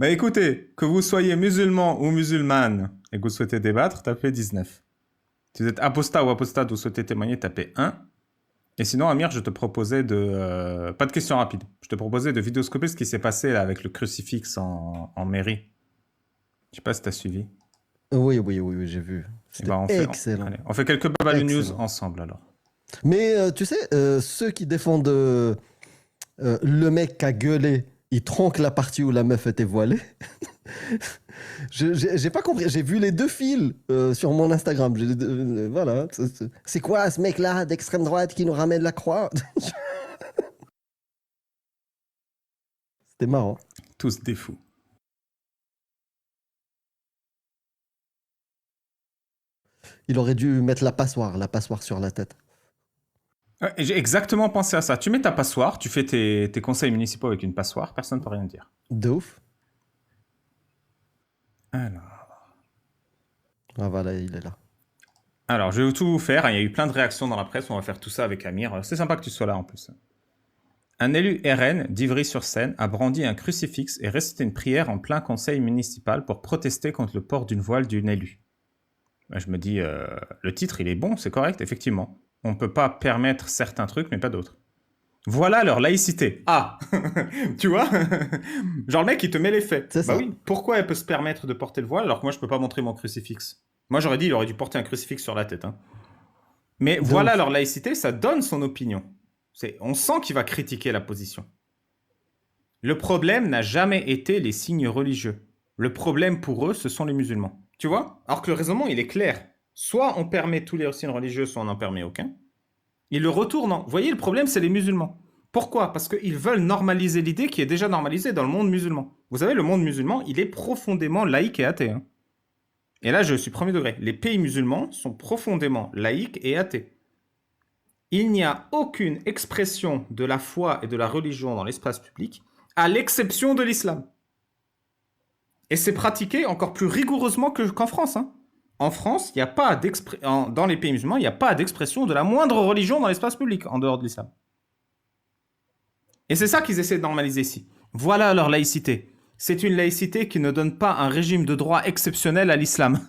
Bah écoutez, que vous soyez musulman ou musulmane et que vous souhaitez débattre, tapez 19. Si vous êtes apostat ou apostate, vous souhaitez témoigner, tapez 1. Et sinon, Amir, je te proposais de... pas de questions rapides. Je te proposais de vidéoscoper ce qui s'est passé là, avec le crucifix en mairie. Je sais pas si t'as suivi. Oui, j'ai vu. Eh ben, C'était excellent. allez, on fait quelques Babalu News Excellent. ensemble alors. Mais tu sais, ceux qui défendent le mec qui a gueulé, il tronque la partie où la meuf était voilée. J'ai pas compris. J'ai vu les deux fils sur mon Instagram. Voilà. C'est quoi ce mec-là d'extrême droite qui nous ramène la croix? C'était marrant. Tous des fous. Il aurait dû mettre la passoire sur la tête. Ouais, j'ai exactement pensé à ça. Tu mets ta passoire, tu fais tes conseils municipaux avec une passoire, personne ne peut rien dire. De ouf. Alors... Ah voilà, il est là. Alors, je vais tout vous faire. Il y a eu plein de réactions dans la presse. On va faire tout ça avec Amir. C'est sympa que tu sois là en plus. Un élu RN d'Ivry-sur-Seine a brandi un crucifix et récité une prière en plein conseil municipal pour protester contre le port d'une voile d'une élue. Je me dis, le titre, il est bon, c'est correct, effectivement. On ne peut pas permettre certains trucs, mais pas d'autres. Voilà leur laïcité. Ah. Tu vois. Genre le mec, il te met les faits. C'est ça. Oui, pourquoi elle peut se permettre de porter le voile alors que moi, je peux pas montrer mon crucifix? Moi, j'aurais dit, il aurait dû porter un crucifix sur la tête. Hein. Mais voilà leur laïcité, ça donne son opinion. On sent qu'il va critiquer la position. Le problème n'a jamais été les signes religieux. Le problème pour eux, ce sont les musulmans. Tu vois? Alors que le raisonnement, il est clair. Soit on permet tous les signes religieux, soit on n'en permet aucun. Ils le retournent. Vous voyez, le problème, c'est les musulmans. Pourquoi? Parce qu'ils veulent normaliser l'idée qui est déjà normalisée dans le monde musulman. Vous savez, le monde musulman, il est profondément laïque et athée. Hein. Et là, je suis premier degré. Les pays musulmans sont profondément laïques et athées. Il n'y a aucune expression de la foi et de la religion dans l'espace public, à l'exception de l'islam. Et c'est pratiqué encore plus rigoureusement qu'en France. Hein. En France, il n'y a pas dans les pays musulmans, il n'y a pas d'expression de la moindre religion dans l'espace public, en dehors de l'islam. Et c'est ça qu'ils essaient de normaliser ici. Voilà leur laïcité. C'est une laïcité qui ne donne pas un régime de droit exceptionnel à l'islam.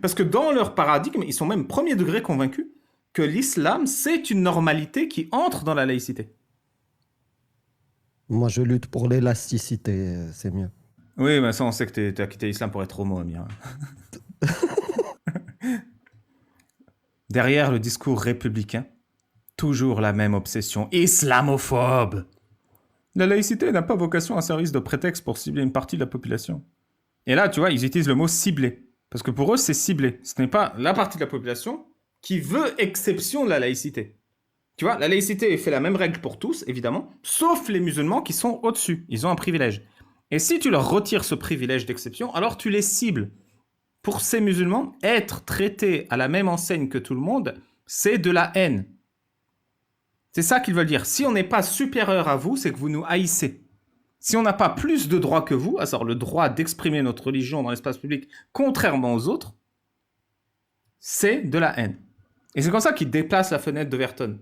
Parce que dans leur paradigme, ils sont même premier degré convaincus que l'islam, c'est une normalité qui entre dans la laïcité. Moi, je lutte pour l'élasticité, c'est mieux. Oui, mais ça, on sait que tu as quitté l'islam pour être homo, Amir. Derrière le discours républicain, toujours la même obsession islamophobe. La laïcité n'a pas vocation à servir de prétexte pour cibler une partie de la population. Et là, tu vois, ils utilisent le mot ciblé. Parce que pour eux, c'est ciblé. Ce n'est pas la partie de la population qui veut exception de la laïcité. Tu vois, la laïcité fait la même règle pour tous, évidemment, sauf les musulmans qui sont au-dessus. Ils ont un privilège. Et si tu leur retires ce privilège d'exception, alors tu les cibles. Pour ces musulmans, être traité à la même enseigne que tout le monde, c'est de la haine. C'est ça qu'ils veulent dire. Si on n'est pas supérieur à vous, c'est que vous nous haïssez. Si on n'a pas plus de droits que vous, à savoir le droit d'exprimer notre religion dans l'espace public, contrairement aux autres, c'est de la haine. Et c'est comme ça qu'ils déplacent la fenêtre d'Overton.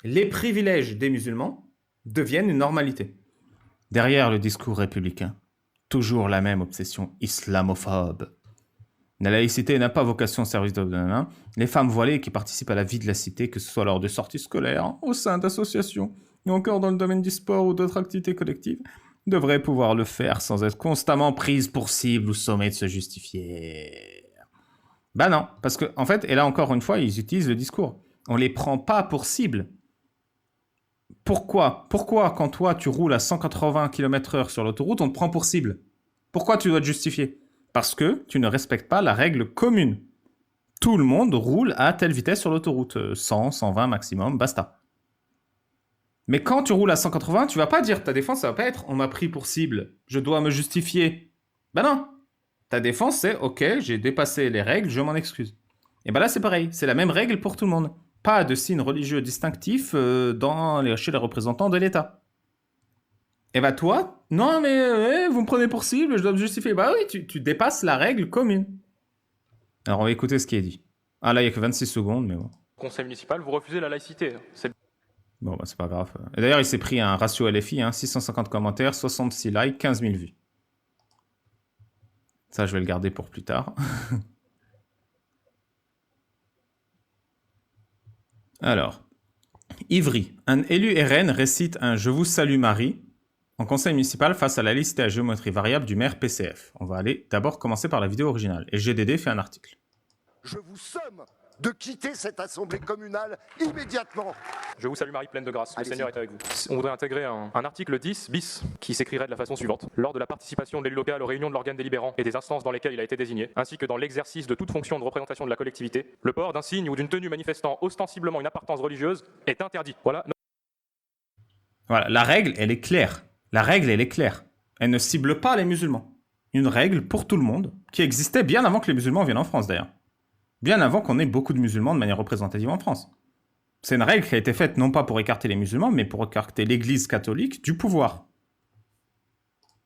Les privilèges des musulmans deviennent une normalité. Derrière le discours républicain, toujours la même obsession islamophobe. La laïcité n'a pas vocation au service de l'homme. Les femmes voilées qui participent à la vie de la cité, que ce soit lors de sorties scolaires, au sein d'associations, ou encore dans le domaine du sport ou d'autres activités collectives, devraient pouvoir le faire sans être constamment prises pour cible ou sommées de se justifier. Bah non, parce que, en fait, et là encore une fois, ils utilisent le discours. On les prend pas pour cible. Pourquoi, quand toi, tu roules à 180 km/h sur l'autoroute, on te prend pour cible? Pourquoi tu dois te justifier? Parce que tu ne respectes pas la règle commune. Tout le monde roule à telle vitesse sur l'autoroute. 100, 120 maximum, basta. Mais quand tu roules à 180, tu vas pas dire ta défense, ça va pas être « on m'a pris pour cible, je dois me justifier ». Ben non. Ta défense, c'est « ok, j'ai dépassé les règles, je m'en excuse ». Et ben là, c'est pareil. C'est la même règle pour tout le monde. Pas de signe religieux distinctif chez les représentants de l'État. Et bah toi, non mais vous me prenez pour cible, je dois me justifier. Bah oui, tu dépasses la règle commune. Alors on va écouter ce qui est dit. Ah là, il n'y a que 26 secondes, mais bon. Conseil municipal, vous refusez la laïcité. Bon, bah, c'est pas grave. Et d'ailleurs, il s'est pris un ratio LFI, hein, 650 commentaires, 66 likes, 15 000 vues. Ça, je vais le garder pour plus tard. Alors, Ivry. Un élu RN récite un « Je vous salue Marie » en conseil municipal face à la liste à géométrie variable du maire PCF. On va aller d'abord commencer par la vidéo originale. Et GDD fait un article. Je vous somme de quitter cette assemblée communale immédiatement. Je vous salue Marie, pleine de grâce. Le Allez-y. Seigneur est avec vous. On voudrait intégrer un article 10 bis qui s'écrirait de la façon suivante. Lors de la participation de l'élu local aux réunions de l'organe délibérant et des instances dans lesquelles il a été désigné, ainsi que dans l'exercice de toute fonction de représentation de la collectivité, le port d'un signe ou d'une tenue manifestant ostensiblement une appartenance religieuse est interdit. Voilà. Voilà, la règle, elle est claire. La règle, elle est claire. Elle ne cible pas les musulmans. Une règle pour tout le monde, qui existait bien avant que les musulmans viennent en France d'ailleurs. Bien avant qu'on ait beaucoup de musulmans de manière représentative en France. C'est une règle qui a été faite non pas pour écarter les musulmans, mais pour écarter l'Église catholique du pouvoir.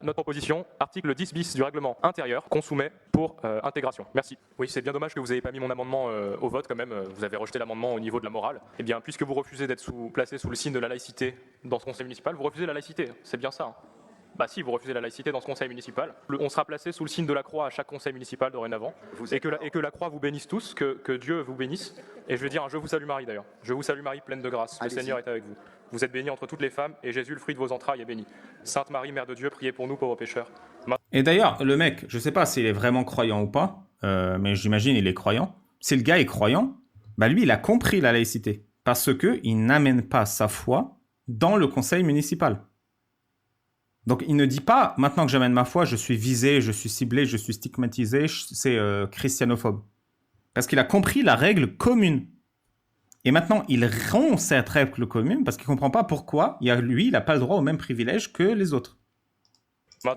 Notre proposition, article 10 bis du règlement intérieur, qu'on soumet pour intégration. Merci. Oui, c'est bien dommage que vous n'ayez pas mis mon amendement au vote quand même. Vous avez rejeté l'amendement au niveau de la morale. Eh bien, puisque vous refusez d'être placé sous le signe de la laïcité dans ce conseil municipal, vous refusez la laïcité. C'est bien ça. Hein. Bah si, vous refusez la laïcité dans ce conseil municipal. On sera placé sous le signe de la croix à chaque conseil municipal dorénavant. Et que la croix vous bénisse tous, que Dieu vous bénisse. Et je veux dire un « Je vous salue Marie » d'ailleurs. « Je vous salue Marie, pleine de grâce. Le Seigneur est avec vous. Vous êtes bénie entre toutes les femmes, et Jésus, le fruit de vos entrailles, est béni. Sainte Marie, Mère de Dieu, priez pour nous pauvres pécheurs. » Et d'ailleurs, le mec, je sais pas s'il est vraiment croyant ou pas, mais j'imagine il est croyant. Si le gars est croyant, bah lui, il a compris la laïcité. Parce qu'il n'amène pas sa foi dans le conseil municipal. Donc il ne dit pas, maintenant que j'amène ma foi, je suis visé, je suis ciblé, je suis stigmatisé, c'est christianophobe. Parce qu'il a compris la règle commune. Et maintenant, il rompt cette règle commune parce qu'il ne comprend pas pourquoi lui, il n'a pas le droit au même privilège que les autres.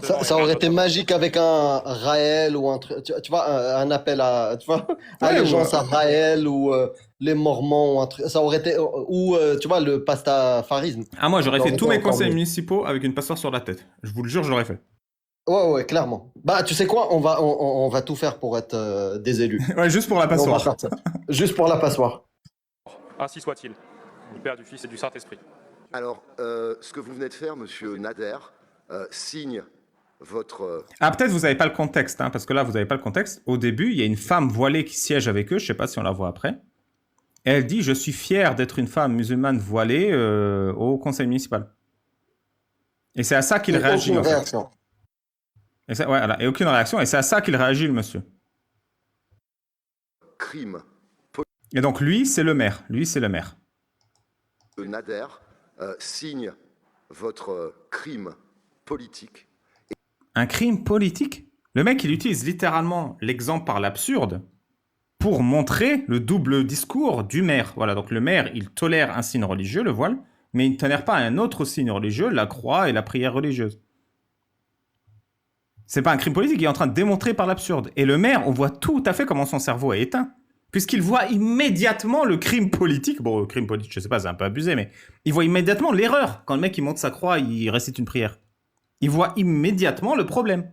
Ça aurait été magique avec un Raël ou un truc, tu vois, un appel à, tu vois, allégeance à Raël ou les Mormons ou un truc. Ça aurait été, ou tu vois, le pastafarisme. Ah, moi, j'aurais Ça fait aurait tous été mes encore conseils mieux. municipaux avec une passoire sur la tête. Je vous le jure, je l'aurais fait. Ouais, clairement. Bah, tu sais quoi, on va tout faire pour être des élus. Ouais, juste pour la On va passoire. faire ça. Juste pour la passoire. Ainsi soit-il. Du Père, du Fils et du Saint-Esprit. Alors, ce que vous venez de faire, monsieur Nader, signe votre... Ah, peut-être vous n'avez pas le contexte, hein, parce que là, vous n'avez pas le contexte. Au début, il y a une femme voilée qui siège avec eux, je ne sais pas si on la voit après. Et elle dit « Je suis fière d'être une femme musulmane voilée au conseil municipal. » Et c'est à ça qu'il réagit, Aucune en fait. réaction. Et, ça, ouais, voilà. Et aucune réaction, et c'est à ça qu'il réagit, le monsieur. crime. Et donc, lui, c'est le maire. Lui, c'est le maire. Nader signe votre crime politique. Un crime politique? Le mec, il utilise littéralement l'exemple par l'absurde pour montrer le double discours du maire. Voilà, donc le maire, il tolère un signe religieux, le voile, mais il ne tolère pas un autre signe religieux, la croix et la prière religieuse. C'est pas un crime politique, il est en train de démontrer par l'absurde. Et le maire, on voit tout à fait comment son cerveau est éteint. Puisqu'il voit immédiatement le crime politique. Bon, le crime politique, je sais pas, c'est un peu abusé, mais il voit immédiatement l'erreur. Quand le mec, il monte sa croix, il récite une prière. Il voit immédiatement le problème.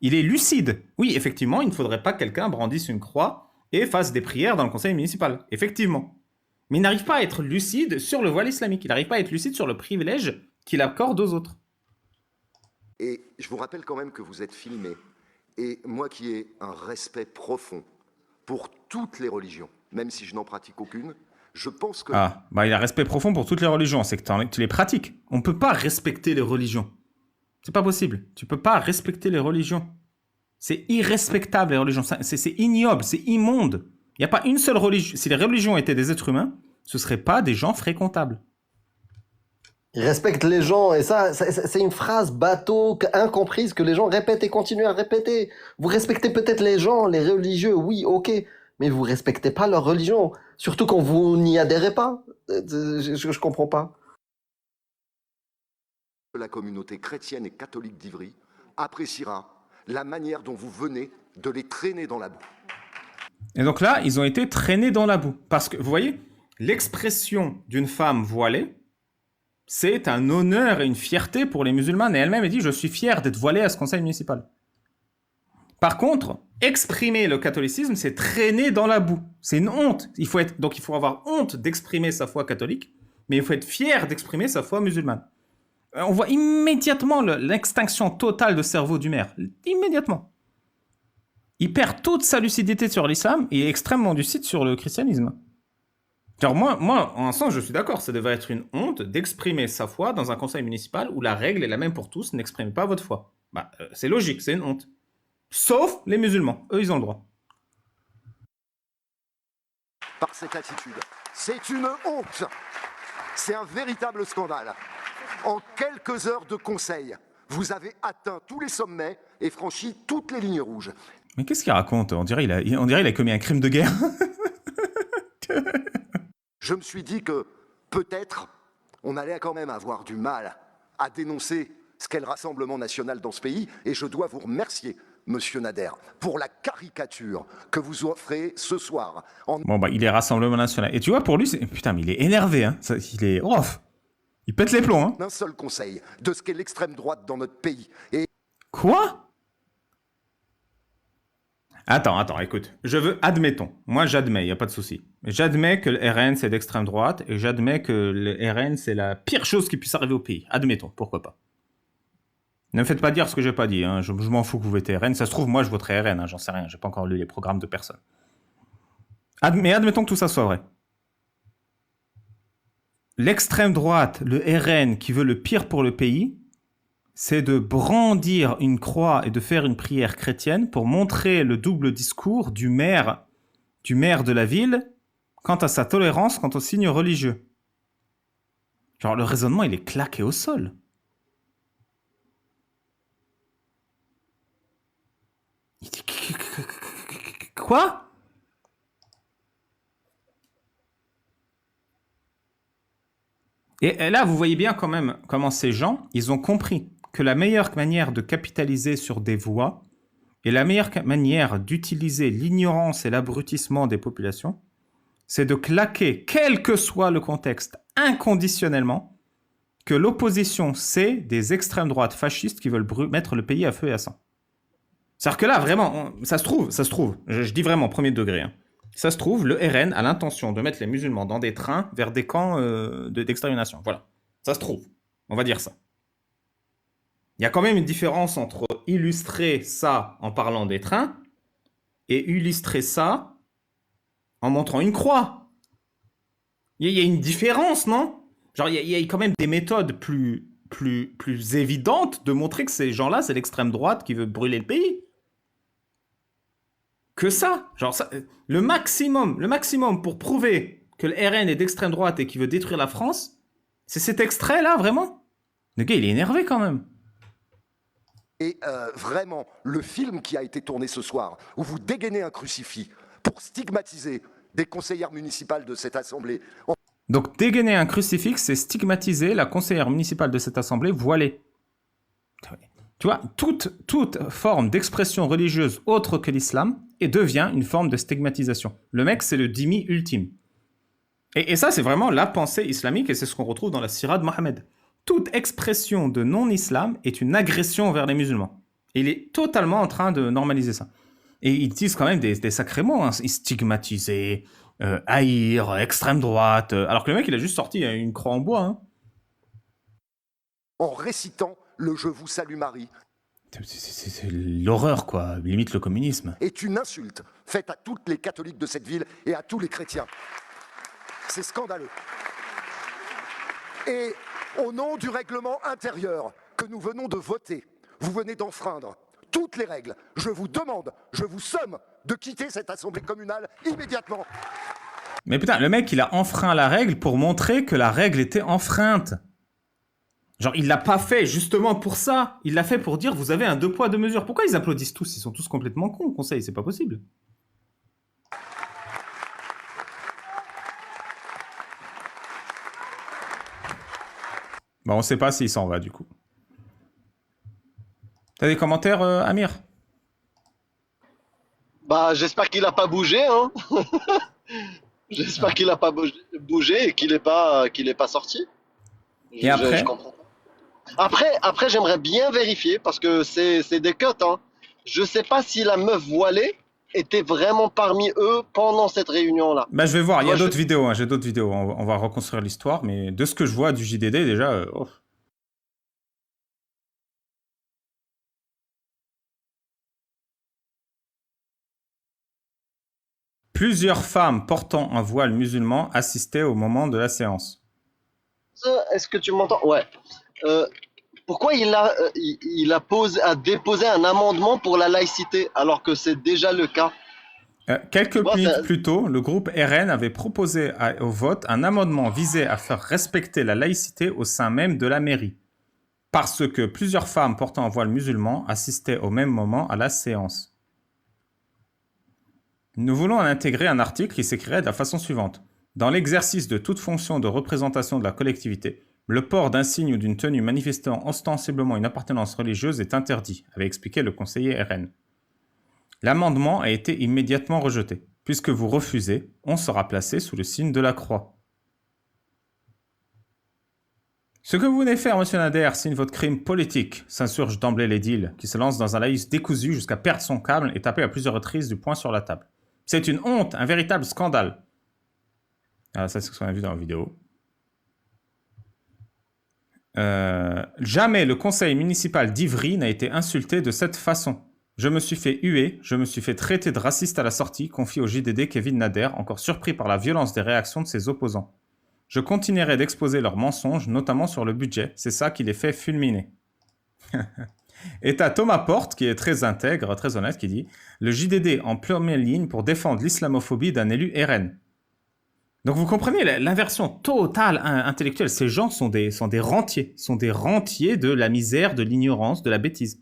Il est lucide. Oui, effectivement, il ne faudrait pas que quelqu'un brandisse une croix et fasse des prières dans le conseil municipal. Effectivement. Mais il n'arrive pas à être lucide sur le voile islamique. Il n'arrive pas à être lucide sur le privilège qu'il accorde aux autres. Et je vous rappelle quand même que vous êtes filmé. Et moi qui ai un respect profond pour toutes les religions, même si je n'en pratique aucune, je pense que... Ah, bah il a respect profond pour toutes les religions, c'est que tu les pratiques. On ne peut pas respecter les religions. C'est pas possible. Tu peux pas respecter les religions. C'est irrespectable, les religions. C'est ignoble, c'est immonde. Il n'y a pas une seule religion. Si les religions étaient des êtres humains, ce ne seraient pas des gens fréquentables. Il respecte les gens, et ça, c'est une phrase bateau, incomprise, que les gens répètent et continuent à répéter. Vous respectez peut-être les gens, les religieux, oui, ok, mais vous respectez pas leur religion, surtout quand vous n'y adhérez pas. Je comprends pas. La communauté chrétienne et catholique d'Ivry appréciera la manière dont vous venez de les traîner dans la boue. Et donc là, ils ont été traînés dans la boue. Parce que, vous voyez, l'expression d'une femme voilée, c'est un honneur et une fierté pour les musulmanes. Et elle-même, elle dit, je suis fière d'être voilée à ce conseil municipal. Par contre, exprimer le catholicisme, c'est traîner dans la boue. C'est une honte. Donc il faut avoir honte d'exprimer sa foi catholique Mais il faut être fier d'exprimer sa foi musulmane. On voit immédiatement l'extinction totale de cerveau du maire. Immédiatement. Il perd toute sa lucidité sur l'islam et est extrêmement lucide sur le christianisme. Alors moi, en un sens, je suis d'accord. Ça devrait être une honte d'exprimer sa foi dans un conseil municipal où la règle est la même pour tous. N'exprimez pas votre foi. C'est logique, c'est une honte. Sauf les musulmans. Eux, ils ont le droit. Par cette attitude. C'est une honte. C'est un véritable scandale. En quelques heures de conseil, vous avez atteint tous les sommets et franchi toutes les lignes rouges. Mais qu'est-ce qu'il raconte? On dirait qu'il a commis un crime de guerre. Je me suis dit que peut-être on allait quand même avoir du mal à dénoncer ce qu'est le Rassemblement national dans ce pays, et je dois vous remercier, Monsieur Nader, pour la caricature que vous offrez ce soir. Bon, il est Rassemblement national. Et tu vois, pour lui, putain, mais il est énervé, hein. Il est... Ouf. Il pète les plombs, hein. Un seul conseil de ce qu'est l'extrême droite dans notre pays. Et... Quoi? Attends, écoute. Admettons. Moi, j'admets, il n'y a pas de souci. J'admets que le RN, c'est d'extrême droite, et j'admets que le RN, c'est la pire chose qui puisse arriver au pays. Admettons, pourquoi pas. Ne me faites pas dire ce que j'ai pas dit, hein. Je m'en fous que vous votez RN. Ça se trouve, moi, je voterai RN, hein. J'en sais rien. J'ai pas encore lu les programmes de personne. Mais admettons que tout ça soit vrai. L'extrême droite, le RN, qui veut le pire pour le pays, c'est de brandir une croix et de faire une prière chrétienne pour montrer le double discours du maire de la ville quant à sa tolérance quant aux signes religieux. Genre, le raisonnement, il est claqué au sol. Il dit... Quoi? Et là, vous voyez bien quand même comment ces gens, ils ont compris que la meilleure manière de capitaliser sur des voix et la meilleure manière d'utiliser l'ignorance et l'abrutissement des populations, c'est de claquer, quel que soit le contexte, inconditionnellement, que l'opposition, c'est des extrêmes droites fascistes qui veulent mettre le pays à feu et à sang. C'est-à-dire que là, vraiment, ça se trouve, je dis vraiment premier degré, hein. Ça se trouve, le RN a l'intention de mettre les musulmans dans des trains vers des camps d'extermination. Voilà. Ça se trouve. On va dire ça. Il y a quand même une différence entre illustrer ça en parlant des trains et illustrer ça en montrant une croix. Il y a une différence, non? Genre, il y a quand même des méthodes plus évidentes de montrer que ces gens-là, c'est l'extrême droite qui veut brûler le pays. Que ça, genre ça, le maximum pour prouver que le RN est d'extrême droite et qu'il veut détruire la France, c'est cet extrait-là, vraiment? Le gars, il est énervé quand même. Et vraiment, le film qui a été tourné ce soir, où vous dégainez un crucifix pour stigmatiser des conseillères municipales de cette assemblée. Donc dégainer un crucifix, c'est stigmatiser la conseillère municipale de cette assemblée voilée. Tu vois, toute forme d'expression religieuse autre que l'islam devient une forme de stigmatisation. Le mec, c'est le dhimmi ultime. Et ça, c'est vraiment la pensée islamique, et c'est ce qu'on retrouve dans la Sira de Mohammed. Toute expression de non-islam est une agression vers les musulmans. Et il est totalement en train de normaliser ça. Et ils utilisent quand même des sacrés mots, hein. Stigmatiser, haïr, extrême droite, alors que le mec, il a juste sorti une croix en bois, hein. En récitant le « Je vous salue Marie ». C'est l'horreur, quoi. Limite le communisme. Est une insulte faite à toutes les catholiques de cette ville et à tous les chrétiens. C'est scandaleux. Et au nom du règlement intérieur que nous venons de voter, vous venez d'enfreindre toutes les règles. Je vous demande, je vous somme de quitter cette assemblée communale immédiatement. Mais putain, le mec, il a enfreint la règle pour montrer que la règle était enfreinte. Genre, il l'a pas fait justement pour ça. Il l'a fait pour dire, vous avez un 2 poids 2 mesures. Pourquoi ils applaudissent tous? Ils sont tous complètement cons au conseil, c'est pas possible. Bon, on sait pas s'il s'en va, du coup. T'as des commentaires, Amir? Bah, j'espère qu'il a pas bougé, hein. J'espère qu'il a pas bougé et qu'il est pas sorti. Et après? Je comprends. Après, j'aimerais bien vérifier parce que c'est des cotes, hein. Je sais pas si la meuf voilée, était vraiment parmi eux pendant cette réunion-là. Bah, je vais voir, il y a Moi, je- d'autres vidéos, hein, j'ai d'autres vidéos, on va reconstruire l'histoire, mais de ce que je vois du JDD, déjà... oh. Plusieurs femmes portant un voile musulman assistaient au moment de la séance. Est-ce que tu m'entends? Ouais. Euh, Pourquoi a déposé un amendement pour la laïcité alors que c'est déjà le cas? Quelques Tu vois, minutes plus tôt, le groupe RN avait proposé au vote un amendement visé à faire respecter la laïcité au sein même de la mairie, parce que plusieurs femmes portant un voile musulman assistaient au même moment à la séance. Nous voulons intégrer un article qui s'écrirait de la façon suivante. Dans l'exercice de toute fonction de représentation de la collectivité, le port d'un signe ou d'une tenue manifestant ostensiblement une appartenance religieuse est interdit, avait expliqué le conseiller RN. L'amendement a été immédiatement rejeté. Puisque vous refusez, on sera placé sous le signe de la croix. Ce que vous venez faire, monsieur Nader, signe votre crime politique, s'insurge d'emblée l'édile, qui se lance dans un laïus décousu jusqu'à perdre son câble et taper à plusieurs reprises du poing sur la table. C'est une honte, un véritable scandale. Ah, ça, c'est ce qu'on a vu dans la vidéo. Jamais le conseil municipal d'Ivry n'a été insulté de cette façon. Je me suis fait huer, je me suis fait traiter de raciste à la sortie, confie au JDD Kevin Nader, encore surpris par la violence des réactions de ses opposants. Je continuerai d'exposer leurs mensonges, notamment sur le budget, c'est ça qui les fait fulminer. Et t'as Thomas Porte, qui est très intègre, très honnête, qui dit « Le JDD en première ligne pour défendre l'islamophobie d'un élu RN ». Donc vous comprenez l'inversion totale intellectuelle. Ces gens sont des rentiers de la misère, de l'ignorance, de la bêtise.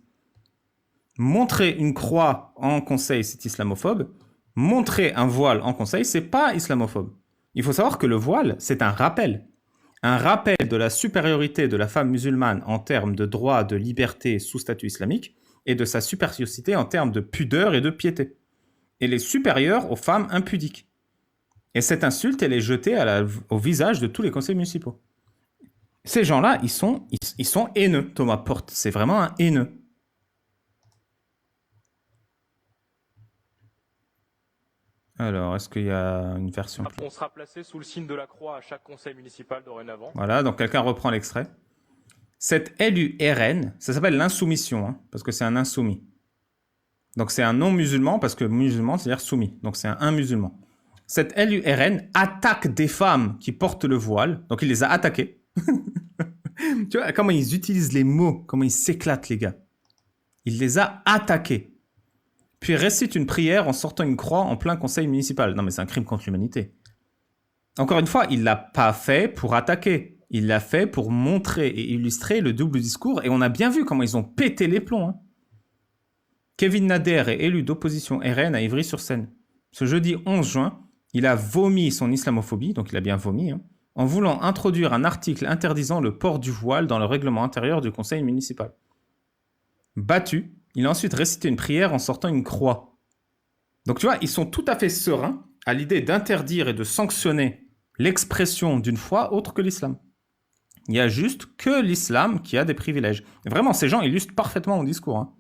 Montrer une croix en conseil, c'est islamophobe. Montrer un voile en conseil, c'est pas islamophobe. Il faut savoir que le voile, c'est un rappel de la supériorité de la femme musulmane en termes de droits, de liberté sous statut islamique, et de sa supériorité en termes de pudeur et de piété. Elle est supérieure aux femmes impudiques. Et cette insulte, elle est jetée au visage de tous les conseils municipaux. Ces gens-là, ils sont haineux, Thomas Porte. C'est vraiment un haineux. Alors, est-ce qu'il y a une version... On sera placé sous le signe de la croix à chaque conseil municipal dorénavant. Voilà, donc quelqu'un reprend l'extrait. Cet élu RN, ça s'appelle l'insoumission, hein, parce que c'est un insoumis. Donc c'est un non-musulman, parce que musulman, c'est-à-dire soumis. Donc c'est un musulman. Cet élu RN attaque des femmes qui portent le voile. Donc il les a attaquées. Tu vois comment ils utilisent les mots, comment ils s'éclatent, les gars. Il les a attaquées. Puis récite une prière en sortant une croix en plein conseil municipal. Non mais c'est un crime contre l'humanité. Encore une fois, il ne l'a pas fait pour attaquer. Il l'a fait pour montrer et illustrer le double discours. Et on a bien vu comment ils ont pété les plombs. Hein. Kevin Nader est élu d'opposition RN à Ivry-sur-Seine. Ce jeudi 11 juin, il a vomi son islamophobie, donc il a bien vomi, hein, en voulant introduire un article interdisant le port du voile dans le règlement intérieur du conseil municipal. Battu, il a ensuite récité une prière en sortant une croix. Donc tu vois, ils sont tout à fait sereins à l'idée d'interdire et de sanctionner l'expression d'une foi autre que l'islam. Il n'y a juste que l'islam qui a des privilèges. Et vraiment, ces gens illustrent parfaitement mon discours. Hein.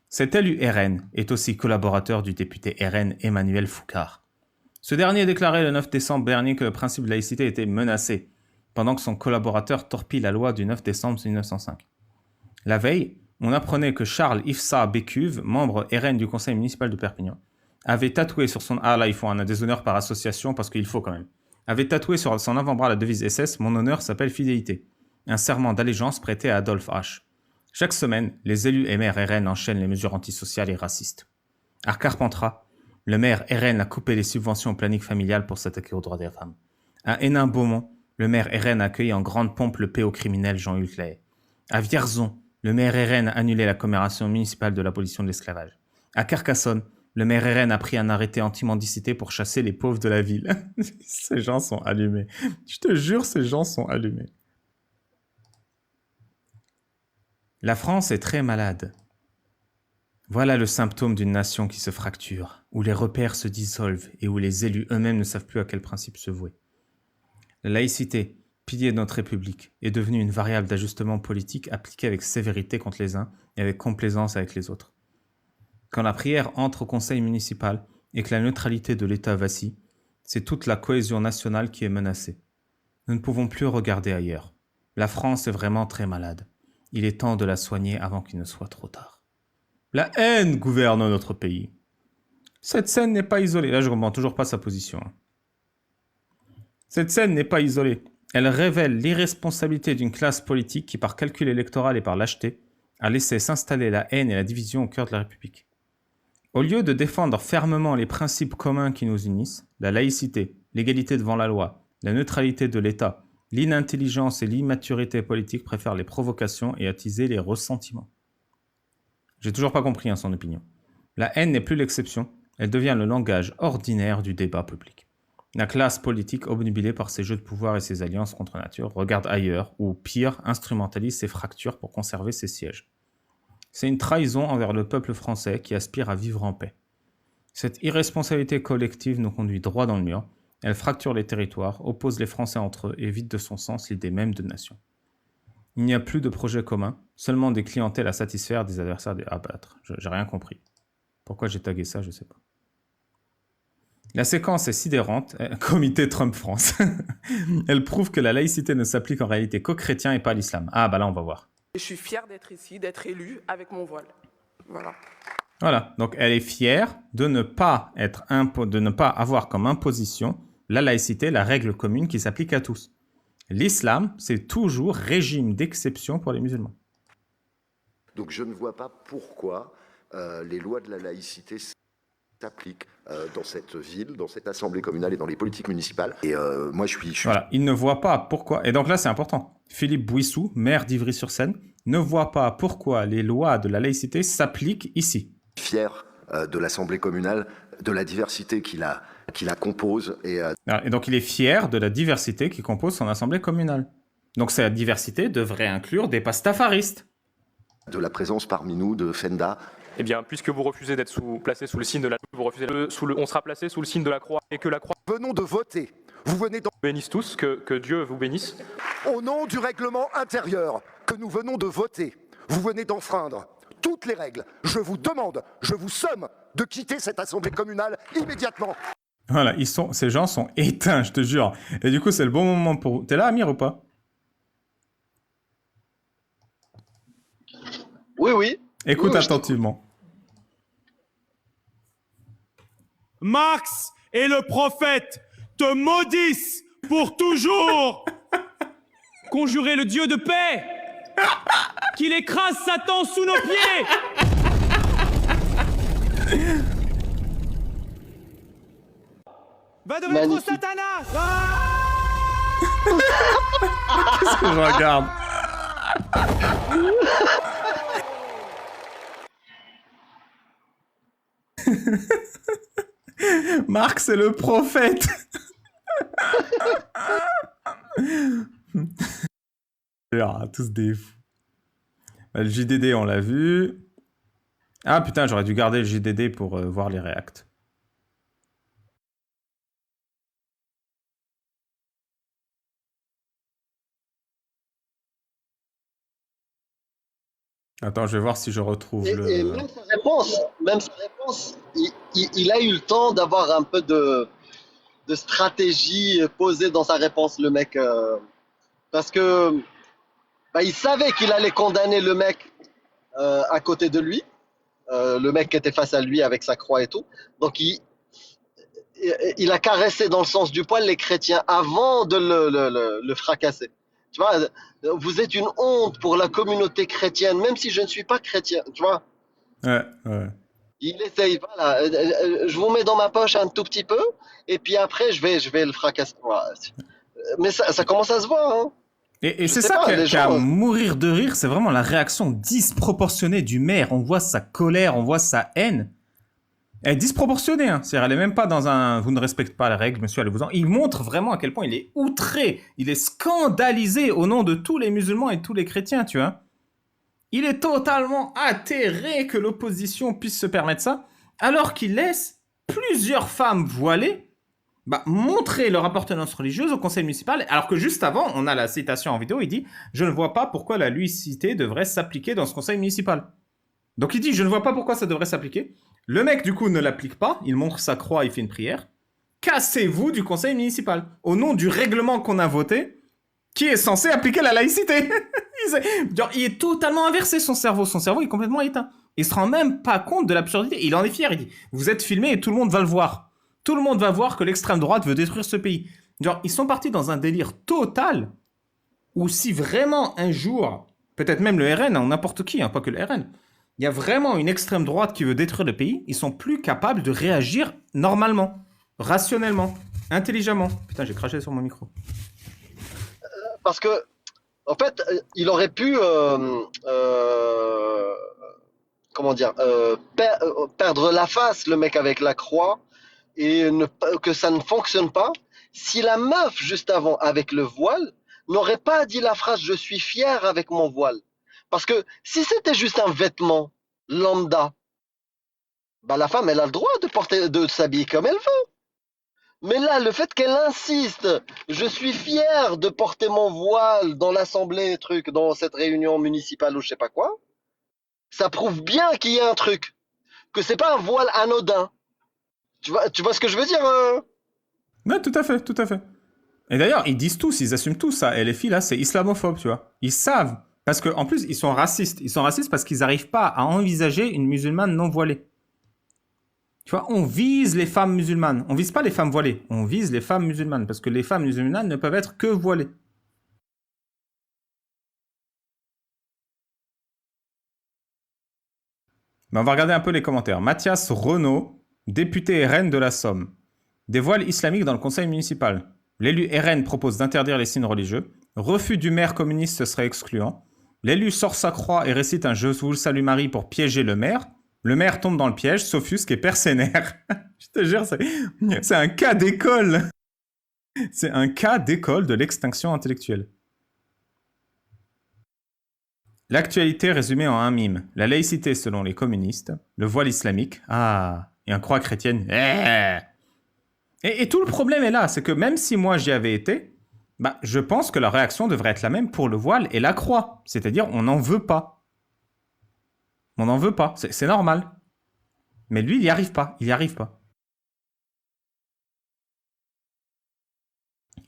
Cet élu RN est aussi collaborateur du député RN Emmanuel Foucard. Ce dernier déclarait le 9 décembre dernier que le principe de laïcité était menacé, pendant que son collaborateur torpille la loi du 9 décembre 1905. La veille, on apprenait que Charles Ifsa Bécuve, membre RN du conseil municipal de Perpignan, avait tatoué sur son... Ah là, il faut un déshonneur par association parce qu'il faut quand même. Avait tatoué sur son avant-bras la devise SS « Mon honneur s'appelle fidélité », un serment d'allégeance prêté à Adolphe H. Chaque semaine, les élus et maires RN enchaînent les mesures antisociales et racistes. À Carpentras, le maire RN a coupé les subventions au planning familial pour s'attaquer aux droits des femmes. À Hénin-Beaumont, le maire RN a accueilli en grande pompe le pédocriminel Jean-Hugues Lahaye. À Vierzon, le maire RN a annulé la commémoration municipale de l'abolition de l'esclavage. À Carcassonne, le maire RN a pris un arrêté anti-mendicité pour chasser les pauvres de la ville. Ces gens sont allumés. Je te jure, ces gens sont allumés. La France est très malade. Voilà le symptôme d'une nation qui se fracture, où les repères se dissolvent et où les élus eux-mêmes ne savent plus à quel principe se vouer. La laïcité, pilier de notre République, est devenue une variable d'ajustement politique appliquée avec sévérité contre les uns et avec complaisance avec les autres. Quand la prière entre au conseil municipal et que la neutralité de l'État vacille, c'est toute la cohésion nationale qui est menacée. Nous ne pouvons plus regarder ailleurs. La France est vraiment très malade. Il est temps de la soigner avant qu'il ne soit trop tard. La haine gouverne notre pays. Cette scène n'est pas isolée. Là, je ne comprends toujours pas sa position. Cette scène n'est pas isolée. Elle révèle l'irresponsabilité d'une classe politique qui, par calcul électoral et par lâcheté, a laissé s'installer la haine et la division au cœur de la République. Au lieu de défendre fermement les principes communs qui nous unissent, la laïcité, l'égalité devant la loi, la neutralité de l'État, l'inintelligence et l'immaturité politique préfèrent les provocations et attiser les ressentiments. J'ai toujours pas compris son opinion. La haine n'est plus l'exception, elle devient le langage ordinaire du débat public. La classe politique, obnubilée par ses jeux de pouvoir et ses alliances contre nature, regarde ailleurs, ou pire, instrumentalise ses fractures pour conserver ses sièges. C'est une trahison envers le peuple français qui aspire à vivre en paix. Cette irresponsabilité collective nous conduit droit dans le mur, elle fracture les territoires, oppose les Français entre eux et vide de son sens l'idée même de nation. Il n'y a plus de projet commun, seulement des clientèles à satisfaire, des adversaires à abattre. J'ai rien compris. Pourquoi j'ai tagué ça, je sais pas. La séquence est sidérante, comité Trump France. Elle prouve que la laïcité ne s'applique en réalité qu'aux chrétiens et pas à l'islam. Ah bah là on va voir. Je suis fière d'être ici, d'être élue avec mon voile. Voilà. Voilà, donc elle est fière de ne pas avoir comme imposition la laïcité, la règle commune qui s'applique à tous. L'islam, c'est toujours régime d'exception pour les musulmans. Donc je ne vois pas pourquoi les lois de la laïcité s'appliquent dans cette ville, dans cette assemblée communale et dans les politiques municipales. Et moi, je suis... Voilà, il ne voit pas pourquoi... Et donc là, c'est important. Philippe Bouissou, maire d'Ivry-sur-Seine, ne voit pas pourquoi les lois de la laïcité s'appliquent ici. Fier de l'assemblée communale, de la diversité qui la compose. Et donc il est fier de la diversité qui compose son assemblée communale. Donc cette diversité devrait inclure des pastafaristes. De la présence parmi nous de Fenda. Eh bien, puisque vous refusez d'être placé sous le signe de la croix, vous refusez on sera placé sous le signe de la croix et que la croix... Venons de voter. Vous venez d'en... Bénisse tous, que Dieu vous bénisse. Au nom du règlement intérieur que nous venons de voter, vous venez d'enfreindre toutes les règles. Je vous demande, je vous somme de quitter cette assemblée communale immédiatement. Voilà, ces gens sont éteints, je te jure. Et du coup, c'est le bon moment pour... T'es là, Amir, ou pas? Oui, oui. Écoute Oui, attentivement. Marx et le prophète te maudissent pour toujours. Conjurez le Dieu de paix qu'il écrase Satan sous nos pieds. Va de mettre au Satanas. Qu'est-ce que je regarde? Marx c'est le prophète. Tous des fous. Le JDD on l'a vu. Ah putain, j'aurais dû garder le JDD pour voir les réacts. Attends, je vais voir si je retrouve le... Et même sa réponse, il a eu le temps d'avoir un peu de stratégie posée dans sa réponse, le mec. Parce que il savait qu'il allait condamner le mec à côté de lui, le mec qui était face à lui avec sa croix et tout. Donc il a caressé dans le sens du poil les chrétiens avant de le fracasser. Tu vois, vous êtes une honte pour la communauté chrétienne, même si je ne suis pas chrétien, tu vois. Ouais. Il essaye, voilà. Je vous mets dans ma poche un tout petit peu, et puis après, je vais le fracasser. Voilà. Mais ça commence à se voir, hein. Et c'est ça qui a à mourir de rire, c'est vraiment la réaction disproportionnée du maire. On voit sa colère, on voit sa haine. Elle est disproportionnée, hein. C'est-à-dire, elle est même pas dans un « vous ne respectez pas les règles, monsieur, allez-vous-en ». Il montre vraiment à quel point il est outré, il est scandalisé au nom de tous les musulmans et tous les chrétiens, tu vois. Il est totalement atterré que l'opposition puisse se permettre ça, alors qu'il laisse plusieurs femmes voilées montrer leur appartenance religieuse au conseil municipal, alors que juste avant, on a la citation en vidéo, il dit « Je ne vois pas pourquoi la laïcité devrait s'appliquer dans ce conseil municipal ». Donc il dit, je ne vois pas pourquoi ça devrait s'appliquer. Le mec, du coup, ne l'applique pas. Il montre sa croix, il fait une prière. Cassez-vous du conseil municipal. Au nom du règlement qu'on a voté, qui est censé appliquer la laïcité. Il est totalement inversé, son cerveau. Son cerveau est complètement éteint. Il se rend même pas compte de l'absurdité. Il en est fier. Il dit, vous êtes filmé et tout le monde va le voir. Tout le monde va voir que l'extrême droite veut détruire ce pays. Genre, ils sont partis dans un délire total où si vraiment un jour, peut-être même le RN, ou n'importe qui, pas que le RN, il y a vraiment une extrême droite qui veut détruire le pays, ils sont plus capables de réagir normalement, rationnellement, intelligemment. Putain, j'ai craché sur mon micro. Parce que, en fait, il aurait pu, comment dire, perdre la face, le mec avec la croix, et que ça ne fonctionne pas, si la meuf, juste avant, avec le voile, n'aurait pas dit la phrase « Je suis fier avec mon voile ». Parce que si c'était juste un vêtement lambda, bah la femme, elle a le droit de s'habiller comme elle veut. Mais là, le fait qu'elle insiste, je suis fier de porter mon voile dans l'assemblée, dans cette réunion municipale ou je sais pas quoi, ça prouve bien qu'il y a un truc, que c'est pas un voile anodin. Tu vois ce que je veux dire Ouais, tout à fait, tout à fait. Et d'ailleurs, ils disent tous, ils assument tous ça. Et les filles, là, c'est islamophobe, tu vois. Ils savent. Parce qu'en plus, ils sont racistes. Ils sont racistes parce qu'ils n'arrivent pas à envisager une musulmane non voilée. Tu vois, on vise les femmes musulmanes. On vise pas les femmes voilées. On vise les femmes musulmanes. Parce que les femmes musulmanes ne peuvent être que voilées. Mais on va regarder un peu les commentaires. Mathias Renaud, député RN de la Somme. Des voiles islamiques dans le conseil municipal. L'élu RN propose d'interdire les signes religieux. Refus du maire communiste, ce serait excluant. L'élu sort sa croix et récite un « Je vous salue Marie » pour piéger le maire. Le maire tombe dans le piège, s'offusque et perd ses nerfs. Je te jure, c'est un cas d'école. C'est un cas d'école de l'extinction intellectuelle. L'actualité résumée en un mime. La laïcité selon les communistes. Le voile islamique. Ah, et un croix chrétienne. Et tout le problème est là, c'est que même si moi j'y avais été, bah, je pense que la réaction devrait être la même pour le voile et la croix. C'est-à-dire, on n'en veut pas. On n'en veut pas, c'est normal. Mais lui, il n'y arrive pas, il n'y arrive pas.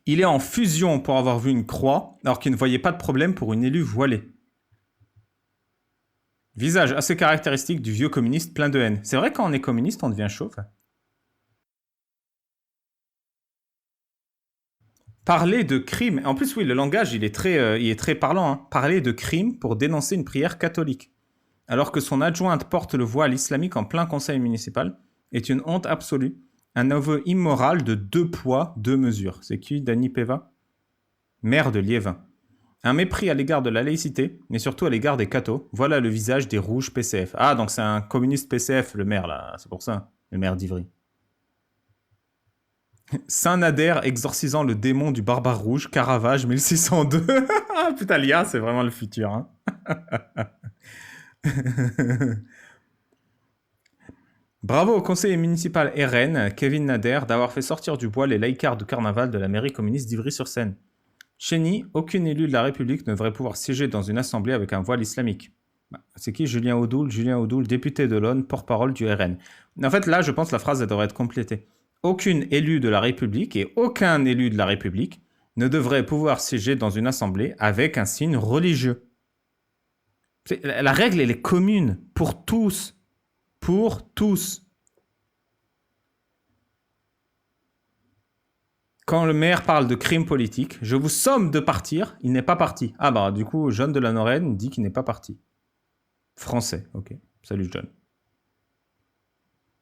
Il est en fusion pour avoir vu une croix, alors qu'il ne voyait pas de problème pour une élue voilée. Visage assez caractéristique du vieux communiste plein de haine. C'est vrai, quand on est communiste, on devient chauve. Parler de crime. En plus, oui, le langage, il est très parlant. Hein. Parler de crime pour dénoncer une prière catholique. Alors que son adjointe porte le voile islamique en plein conseil municipal, est une honte absolue. Un aveu immoral de 2 poids, 2 mesures. C'est qui, Dani Peva? Maire de Liévin. Un mépris à l'égard de la laïcité, mais surtout à l'égard des cathos. Voilà le visage des rouges PCF. Ah, donc c'est un communiste PCF, le maire, là. C'est pour ça, le maire d'Ivry. Saint Nader exorcisant le démon du barbare rouge, Caravage 1602. Ah putain, l'IA, c'est vraiment le futur. Hein. Bravo au conseiller municipal RN, Kevin Nader, d'avoir fait sortir du bois les laïcards de carnaval de la mairie communiste d'Ivry-sur-Seine. Chény, aucun élu de la République ne devrait pouvoir siéger dans une assemblée avec un voile islamique. Bah, c'est qui Julien Audoul, député de l'Aune, porte-parole du RN. En fait, là, je pense que la phrase elle devrait être complétée. Aucune élue de la République et aucun élu de la République ne devrait pouvoir siéger dans une assemblée avec un signe religieux. La règle, elle est commune pour tous. Pour tous. Quand le maire parle de crime politique, je vous somme de partir, il n'est pas parti. Ah bah du coup, John de la Norraine dit qu'il n'est pas parti. Français, ok. Salut John.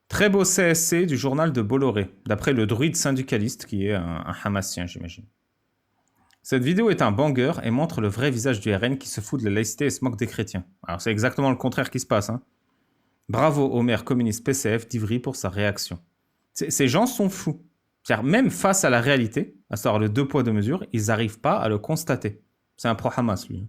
Très beau CSC du journal de Bolloré, d'après le druide syndicaliste qui est un hamassien, j'imagine. Cette vidéo est un banger et montre le vrai visage du RN qui se fout de la laïcité et se moque des chrétiens. Alors c'est exactement le contraire qui se passe. Hein. Bravo au maire communiste PCF d'Ivry pour sa réaction. Ces gens sont fous. C'est-à-dire, même face à la réalité, à savoir le 2 poids 2 mesures, ils n'arrivent pas à le constater. C'est un pro-Hamas, lui.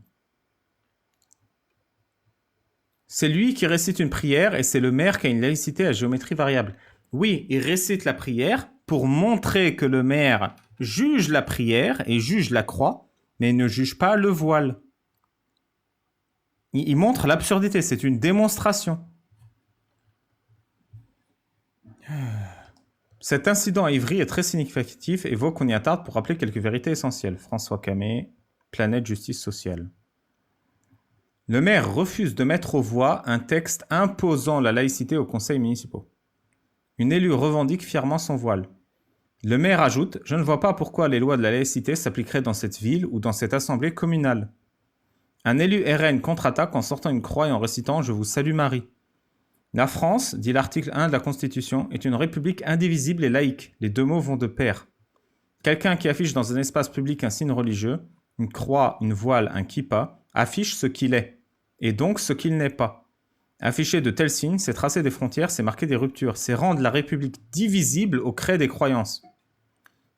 C'est lui qui récite une prière et c'est le maire qui a une laïcité à géométrie variable. Oui, il récite la prière pour montrer que le maire juge la prière et juge la croix, mais il ne juge pas le voile. Il montre l'absurdité, c'est une démonstration. Cet incident à Ivry est très significatif et vaut qu'on y attarde pour rappeler quelques vérités essentielles. François Camé, Planète Justice Sociale. Le maire refuse de mettre aux voix un texte imposant la laïcité aux conseils municipaux. Une élue revendique fièrement son voile. Le maire ajoute « Je ne vois pas pourquoi les lois de la laïcité s'appliqueraient dans cette ville ou dans cette assemblée communale. » Un élu RN contre-attaque en sortant une croix et en récitant « Je vous salue Marie ». La France, dit l'article 1 de la Constitution, est une république indivisible et laïque. Les deux mots vont de pair. Quelqu'un qui affiche dans un espace public un signe religieux, une croix, une voile, un kippa, affiche ce qu'il est, et donc ce qu'il n'est pas. Afficher de tels signes, c'est tracer des frontières, c'est marquer des ruptures, c'est rendre la République divisible au gré des croyances.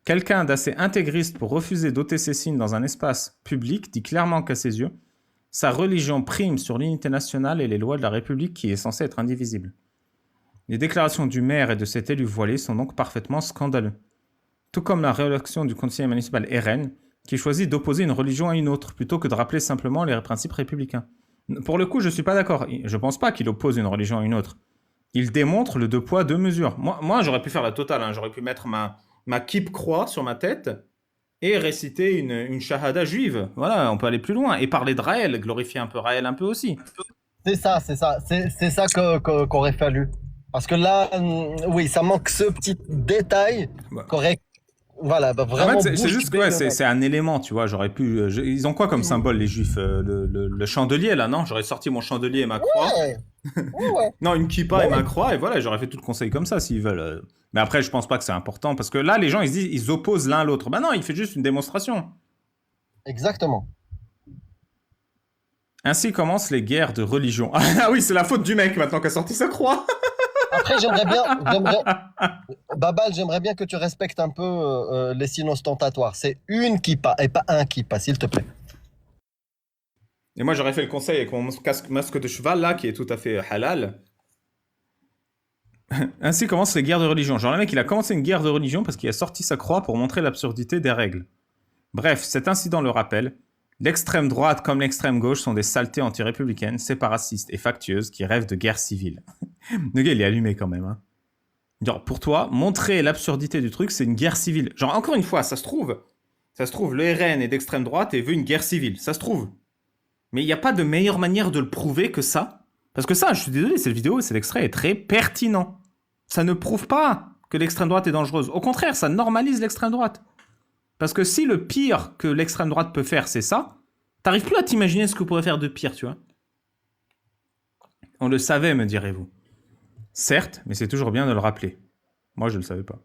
Quelqu'un d'assez intégriste pour refuser d'ôter ces signes dans un espace public dit clairement qu'à ses yeux, sa religion prime sur l'unité nationale et les lois de la République qui est censée être indivisible. Les déclarations du maire et de cet élu voilé sont donc parfaitement scandaleux. Tout comme la réaction du conseiller municipal RN, qui choisit d'opposer une religion à une autre, plutôt que de rappeler simplement les principes républicains. Pour le coup, je ne suis pas d'accord. Je ne pense pas qu'il oppose une religion à une autre. Il démontre le deux poids, deux mesures. Moi j'aurais pu faire la totale. Hein. J'aurais pu mettre ma kip croix sur ma tête et réciter une shahada juive. Voilà, on peut aller plus loin. Et parler de Raël, glorifier un peu Raël un peu aussi. C'est ça. C'est ça qu'aurait fallu. Parce que là, oui, ça manque ce petit détail correct. Voilà, vraiment. En fait, c'est juste que c'est un élément, tu vois. J'aurais pu. Ils ont quoi comme symbole, les juifs le chandelier, là, non? J'aurais sorti mon chandelier et ma croix. Ouais. Non, une kippa et ma croix, et voilà, j'aurais fait tout le conseil comme ça s'ils veulent. Mais après, je pense pas que c'est important, parce que là, les gens, ils se disent, ils opposent l'un à l'autre. Bah non, il fait juste une démonstration. Exactement. Ainsi commencent les guerres de religion. Ah oui, c'est la faute du mec maintenant qui a sorti sa croix. Après, Babal, j'aimerais bien que tu respectes un peu les signes ostentatoires. C'est une kippa et pas un kippa, s'il te plaît. Et moi, j'aurais fait le conseil avec mon masque de cheval, là, qui est tout à fait halal. Ainsi commencent les guerres de religion. Genre, le mec, il a commencé une guerre de religion parce qu'il a sorti sa croix pour montrer l'absurdité des règles. Bref, cet incident le rappelle. L'extrême droite comme l'extrême gauche sont des saletés anti-républicaines, séparatistes et factueuses qui rêvent de guerre civile. Le gars, il est allumé quand même. Hein. Genre, pour toi, montrer l'absurdité du truc, c'est une guerre civile. Genre, encore une fois, ça se trouve, le RN est d'extrême droite et veut une guerre civile. Ça se trouve. Mais il n'y a pas de meilleure manière de le prouver que ça. Parce que ça, je suis désolé, cette vidéo, cet extrait est très pertinent. Ça ne prouve pas que l'extrême droite est dangereuse. Au contraire, ça normalise l'extrême droite. Parce que si le pire que l'extrême droite peut faire, c'est ça, t'arrives plus à t'imaginer ce que pourrait faire de pire, tu vois. On le savait, me direz-vous. Certes, mais c'est toujours bien de le rappeler. Moi, je ne le savais pas.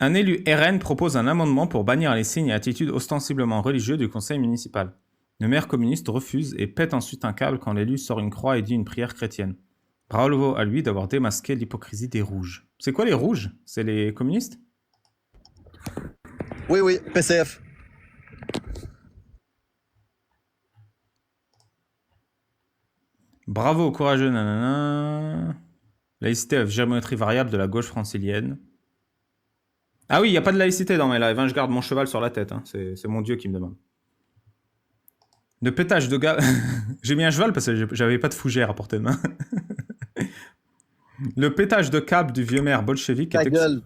Un élu RN propose un amendement pour bannir les signes et attitudes ostensiblement religieux du conseil municipal. Le maire communiste refuse et pète ensuite un câble quand l'élu sort une croix et dit une prière chrétienne. Bravo à lui d'avoir démasqué l'hypocrisie des rouges. C'est quoi les rouges? C'est les communistes? Oui, PCF. Bravo au courageux nanana. Laïcité à géométrie variable de la gauche francilienne. Ah oui, il n'y a pas de laïcité dans mes lives, hein, je garde mon cheval sur la tête, hein. C'est mon Dieu qui me demande. Le pétage de gars... J'ai mis un cheval parce que j'avais pas de fougère à portée de main. Le pétage de câble du vieux maire bolchevique... Ta gueule.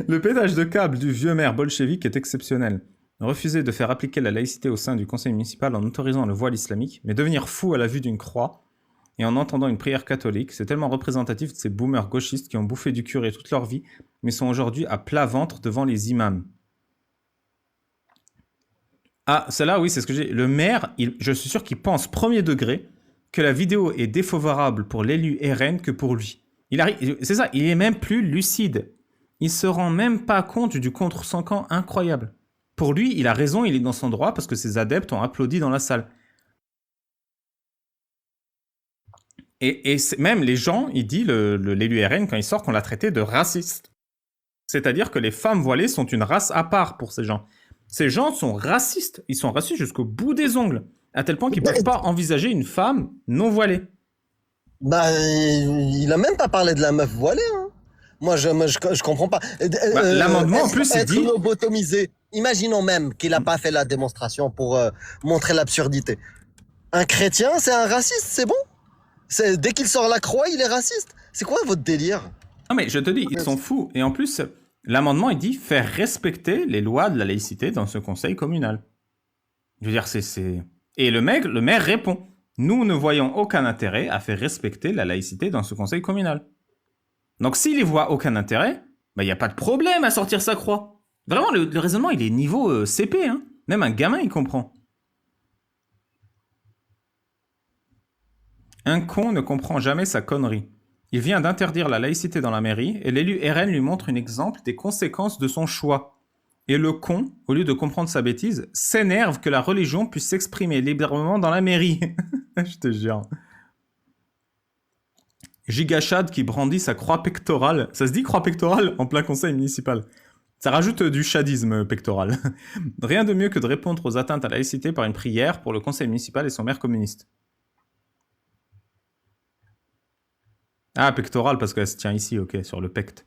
Le pétage de câble du vieux maire bolchevique est exceptionnel. Refuser de faire appliquer la laïcité au sein du conseil municipal en autorisant le voile islamique, mais devenir fou à la vue d'une croix et en entendant une prière catholique, c'est tellement représentatif de ces boomers gauchistes qui ont bouffé du curé toute leur vie, mais sont aujourd'hui à plat ventre devant les imams. Ah, celle-là, oui, c'est ce que j'ai. Le maire, je suis sûr qu'il pense premier degré que la vidéo est défavorable pour l'élu RN que pour lui. C'est ça, il est même plus lucide. Il se rend même pas compte du contre-camp incroyable. Pour lui, il a raison, il est dans son droit parce que ses adeptes ont applaudi dans la salle. Et même les gens, il dit, l'élu RN, quand il sort, qu'on l'a traité de raciste. C'est-à-dire que les femmes voilées sont une race à part pour ces gens. Ces gens sont racistes. Ils sont racistes jusqu'au bout des ongles. À tel point qu'ils ne peuvent pas envisager une femme non voilée. Bah, il a même pas parlé de la meuf voilée. Hein. Je comprends pas. L'amendement, en plus, il être dit... lobotomisé. Imaginons même qu'il n'a pas fait la démonstration pour montrer l'absurdité. Un chrétien, c'est un raciste, c'est bon? Dès qu'il sort la croix, il est raciste. C'est quoi votre délire? Non mais je te dis, ils sont fous. Et en plus, l'amendement, il dit faire respecter les lois de la laïcité dans ce conseil communal. Je veux dire, c'est... Et le maire répond, nous ne voyons aucun intérêt à faire respecter la laïcité dans ce conseil communal. Donc s'il y voit aucun intérêt, il n'y a pas de problème à sortir sa croix. Vraiment, le raisonnement, il est niveau CP, hein. Même un gamin, il comprend. Un con ne comprend jamais sa connerie. Il vient d'interdire la laïcité dans la mairie et l'élu RN lui montre un exemple des conséquences de son choix. Et le con, au lieu de comprendre sa bêtise, s'énerve que la religion puisse s'exprimer librement dans la mairie. Je te jure. Gigachad qui brandit sa croix pectorale. Ça se dit croix pectorale en plein conseil municipal. Ça rajoute du chadisme pectoral. Rien de mieux que de répondre aux atteintes à la laïcité par une prière pour le conseil municipal et son maire communiste. Ah, pectoral, parce qu'elle se tient ici, ok, sur le pect.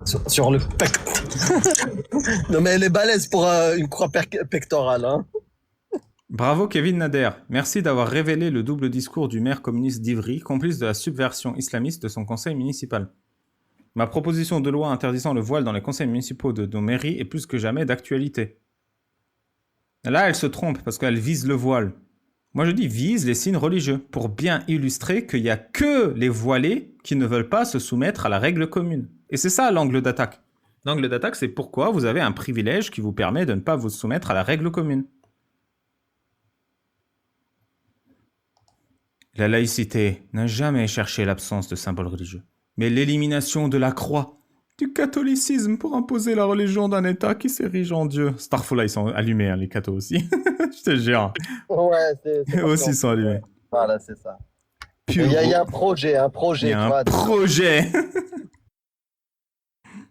Sur le pect. Non mais elle est balèze pour une croix pectorale, hein. Bravo Kevin Nader. Merci d'avoir révélé le double discours du maire communiste d'Ivry, complice de la subversion islamiste de son conseil municipal. Ma proposition de loi interdisant le voile dans les conseils municipaux de nos mairies est plus que jamais d'actualité. Là, elle se trompe, parce qu'elle vise le voile. Moi, je dis vise les signes religieux, pour bien illustrer qu'il n'y a que les voilés qui ne veulent pas se soumettre à la règle commune. Et c'est ça l'angle d'attaque. L'angle d'attaque, c'est pourquoi vous avez un privilège qui vous permet de ne pas vous soumettre à la règle commune. La laïcité n'a jamais cherché l'absence de symboles religieux, mais l'élimination de la croix, du catholicisme pour imposer la religion d'un État qui s'érige en Dieu. Starfall, ils sont allumés, hein, les cathos aussi. Je te jure. Ouais, Eux aussi sont allumés. Voilà, c'est ça. Il y a un projet, Il y a un projet.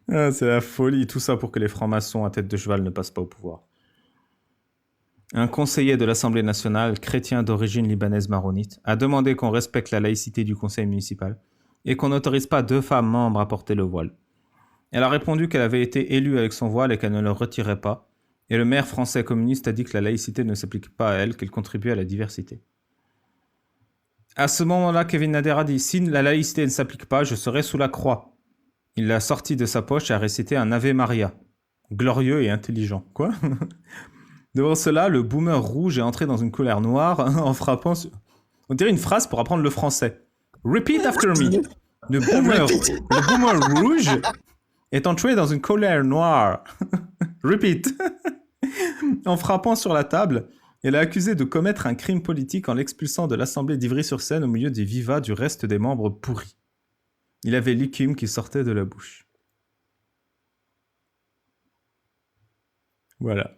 Ah, c'est la folie, tout ça pour que les francs-maçons à tête de cheval ne passent pas au pouvoir. Un conseiller de l'Assemblée nationale, chrétien d'origine libanaise maronite, a demandé qu'on respecte la laïcité du conseil municipal et qu'on n'autorise pas 2 femmes membres à porter le voile. Elle a répondu qu'elle avait été élue avec son voile et qu'elle ne le retirait pas, et le maire français communiste a dit que la laïcité ne s'applique pas à elle, qu'elle contribue à la diversité. À ce moment-là, Kevin Nader a dit « Si la laïcité ne s'applique pas, je serai sous la croix ». Il l'a sorti de sa poche et a récité un Ave Maria. Glorieux et intelligent. Quoi? Devant cela, le boomer rouge est entré dans une colère noire en frappant sur... On dirait une phrase pour apprendre le français. Repeat after me. Le boomer rouge est entré dans une colère noire. Repeat. En frappant sur la table, elle a accusé de commettre un crime politique en l'expulsant de l'Assemblée d'Ivry-sur-Seine au milieu des vivas du reste des membres pourris. Il avait l'écume qui sortait de la bouche. Voilà.